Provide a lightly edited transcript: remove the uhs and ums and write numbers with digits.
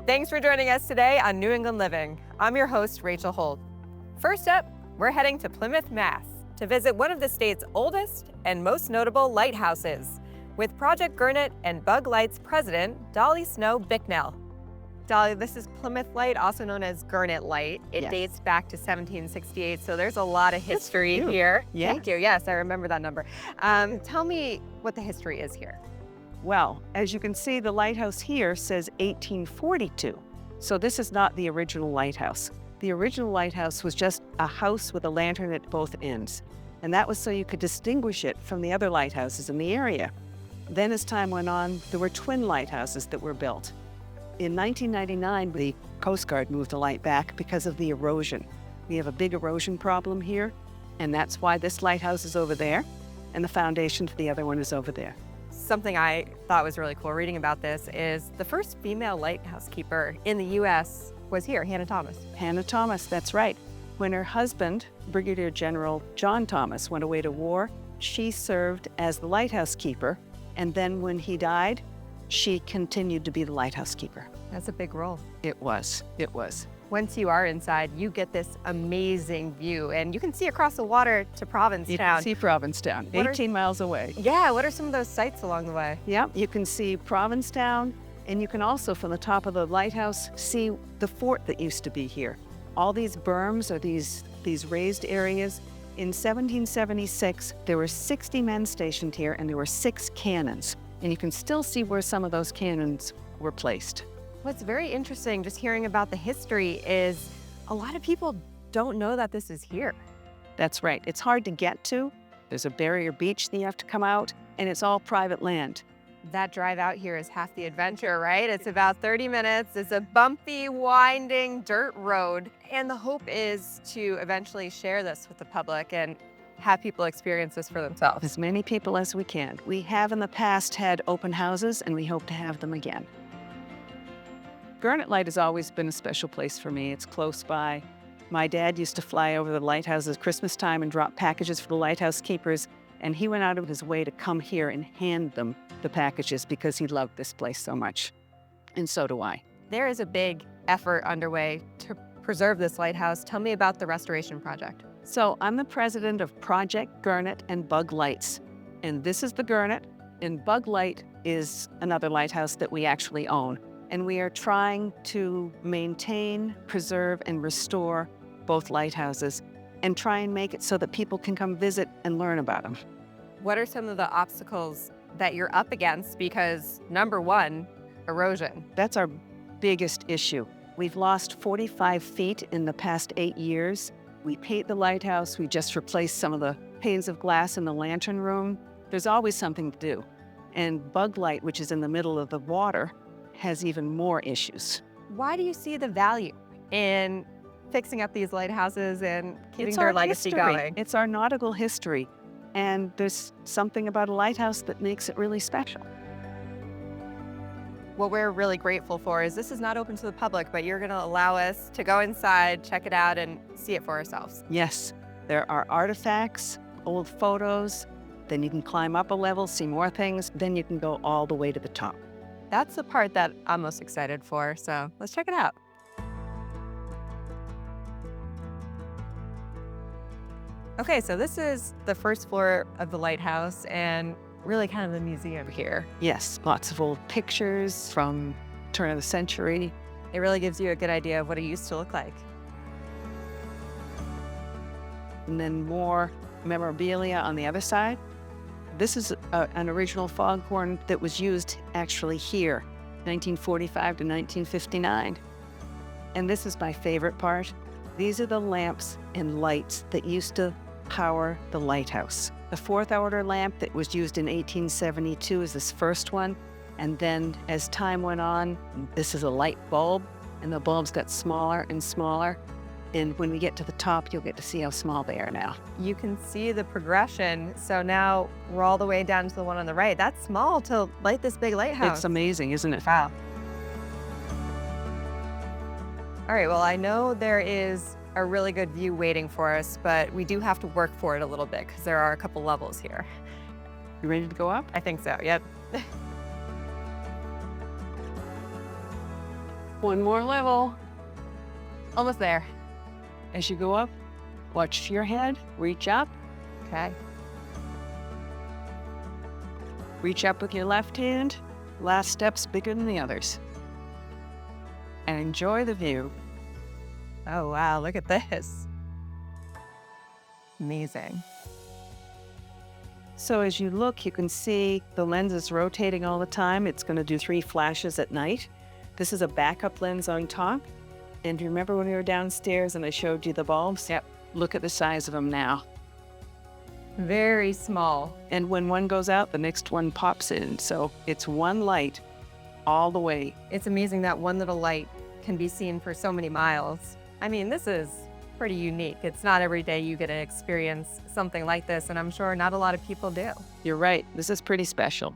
Thanks for joining us today on New England Living. I'm your host, Rachel Holt. First up, we're heading to Plymouth, Mass. to visit one of the state's oldest and most notable lighthouses with Project Gurnet and Bug Light's president, Dolly Snow Bicknell. Dolly, this is Plymouth Light, also known as Gurnet Light. It dates back to 1768, so there's a lot of history here. Yeah. Thank you. Yes, I remember that number. Tell me what the history is here. Well, as you can see, the lighthouse here says 1842. So this is not the original lighthouse. The original lighthouse was just a house with a lantern at both ends. And that was so you could distinguish it from the other lighthouses in the area. Then as time went on, there were twin lighthouses that were built. In 1999, the Coast Guard moved the light back because of the erosion. We have a big erosion problem here, and that's why this lighthouse is over there, and the foundation for the other one is over there. Something I thought was really cool reading about this is the first female lighthouse keeper in the U.S. was here, Hannah Thomas. Hannah Thomas, that's right. When her husband, Brigadier General John Thomas, went away to war, she served as the lighthouse keeper, and then when he died, she continued to be the lighthouse keeper. That's a big role. It was. Once you are inside, you get this amazing view, and you can see across the water to Provincetown. You can see Provincetown, 18 miles away. Yeah, what are some of those sights along the way? Yeah, you can see Provincetown, and you can also, from the top of the lighthouse, see the fort that used to be here. All these berms are these raised areas. In 1776, there were 60 men stationed here, and there were 6 cannons. And you can still see where some of those cannons were placed. What's very interesting, just hearing about the history, is a lot of people don't know that this is here. That's right. It's hard to get to. There's a barrier beach that you have to come out, and it's all private land. That drive out here is half the adventure, right? It's about 30 minutes. It's a bumpy, winding dirt road. And the hope is to eventually share this with the public and have people experience this for themselves. As many people as we can. We have in the past had open houses, and we hope to have them again. Gurnet Light has always been a special place for me. It's close by. My dad used to fly over the lighthouses at Christmas time and drop packages for the lighthouse keepers, and he went out of his way to come here and hand them the packages because he loved this place so much. And so do I. There is a big effort underway to preserve this lighthouse. Tell me about the restoration project. So I'm the president of Project Gurnet and Bug Lights. And this is the Gurnet, and Bug Light is another lighthouse that we actually own. And we are trying to maintain, preserve, and restore both lighthouses and try and make it so that people can come visit and learn about them. What are some of the obstacles that you're up against? Because number one, erosion. That's our biggest issue. We've lost 45 feet in the past 8 years. We paint the lighthouse. We just replaced some of the panes of glass in the lantern room. There's always something to do. And Bug Light, which is in the middle of the water, has even more issues. Why do you see the value in fixing up these lighthouses and keeping their legacy going? It's our nautical history. And there's something about a lighthouse that makes it really special. What we're really grateful for is this is not open to the public, but you're going to allow us to go inside, check it out, and see it for ourselves. Yes, there are artifacts, old photos. Then you can climb up a level, see more things. Then you can go all the way to the top. That's the part that I'm most excited for, so let's check it out. Okay, so this is the first floor of the lighthouse and really kind of the museum here. Yes, lots of old pictures from turn of the century. It really gives you a good idea of what it used to look like. And then more memorabilia on the other side. This is an original foghorn that was used actually here, 1945 to 1959. And this is my favorite part. These are the lamps and lights that used to power the lighthouse. The 4th order lamp that was used in 1872 is this first one. And then as time went on, this is a light bulb, and the bulbs got smaller and smaller. And when we get to the top, you'll get to see how small they are now. You can see the progression. So now we're all the way down to the one on the right. That's small to light this big lighthouse. It's amazing, isn't it? Wow. All right, well, I know there is a really good view waiting for us, but we do have to work for it a little bit because there are a couple levels here. You ready to go up? I think so, yep. One more level. Almost there. As you go up, watch your head, reach up. Okay. Reach up with your left hand. Last step's bigger than the others. And enjoy the view. Oh, wow, look at this. Amazing. So as you look, you can see the lens is rotating all the time. It's going to do 3 flashes at night. This is a backup lens on top. And remember when we were downstairs and I showed you the bulbs? Yep. Look at the size of them now. Very small. And when one goes out, the next one pops in. So it's one light all the way. It's amazing that one little light can be seen for so many miles. I mean, this is pretty unique. It's not every day you get to experience something like this, and I'm sure not a lot of people do. You're right. This is pretty special.